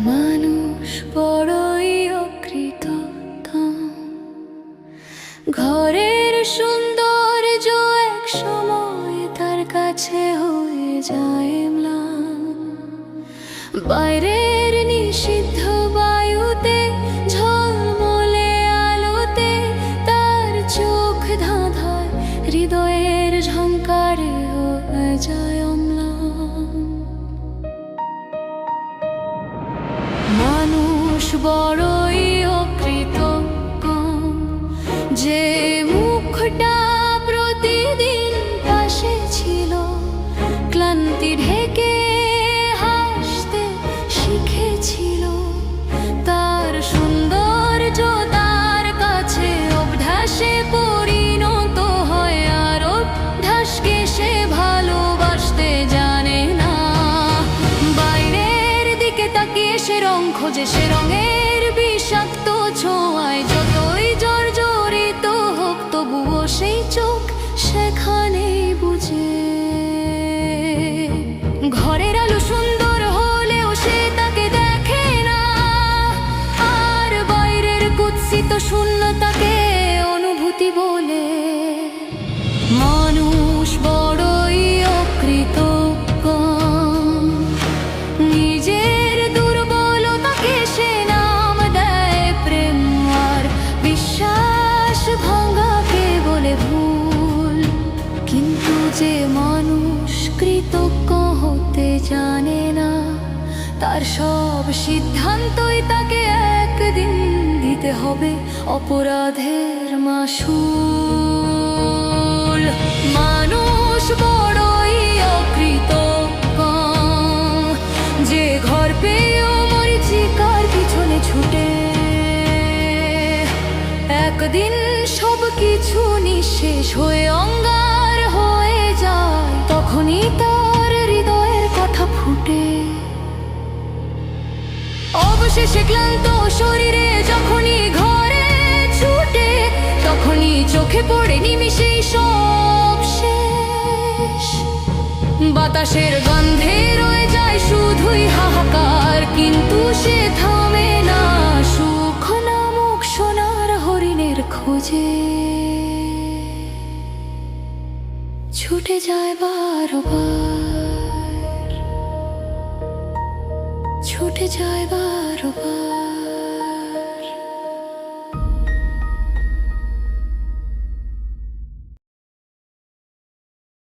মানুষ বড়ই অকৃতজ্ঞ, ঘরের সৌন্দর্য এক সময় তার কাছে হয়ে যায় ম্লান। বাইরের নিষিদ্ধ বায়ুতে, ঝলমলে আলোতে তার চোখ ধাঁধায়, হৃদয়ের ঝংকারে হয়ে যায় অম্লান। মানুষ বড়ই অকৃতজ্ঞ, যে মুখটা প্রতিদিন পাশে ছিল, ক্লান্তি ঢেকে হাসতে শিখেছিল। তার সৌন্দর্য তার কাছে অভ্যাসে পরিণত হয়, আর অভ্যাসকে সে ভালোবাসতে জানে না। বাইরের দিকে তাকিয়ে সে রং খোঁজে, সে রঙের বিষাক্ত ছোঁয়ায় যতই জর্জরিত হোক, তবুও সেই চোখ সেখানেই বুঝে। ঘরের আলো সুন্দর হলেও সে তাকে দেখে না, আর বাইরের কুৎসিত শূন্যতাকে অনুভূতি বলে। মানুষ বড়ই অকৃতজ্ঞ, নিজের দুর্বলতাকে সে নাম দেয় প্রেম, আর বিশ্বাস ভাঙাকে বলে ভুল। কিন্তু যে মানুষ কৃতজ্ঞ হতে জানে না, তার সব সিদ্ধান্তই তাকে একদিন দিতে হবে অপরাধের মাসুল। মানুষ বড়ই অকৃতজ্ঞ, যে ঘর পেয়েও মরীচিকার পিছনে ছুটে। একদিন সব কিছু নিঃশেষ হয়ে অঙ্গার হয়ে যায়, তখনই তার হৃদয়ের কথা ফুটে। অবশেষে ক্লান্ত শরীরে যখনই ঘরে ছুটে, তখনই চোখে পড়ে নিমিষেই সব শেষ। বাতাসের গন্ধে রয়ে যায় শুধুই হাহাকার, কিন্তু সে থামে না সুখ নামক সোনার হরিণের খোঁজে। ছুটে যায় বারবার, ছুটে যায় বারবার।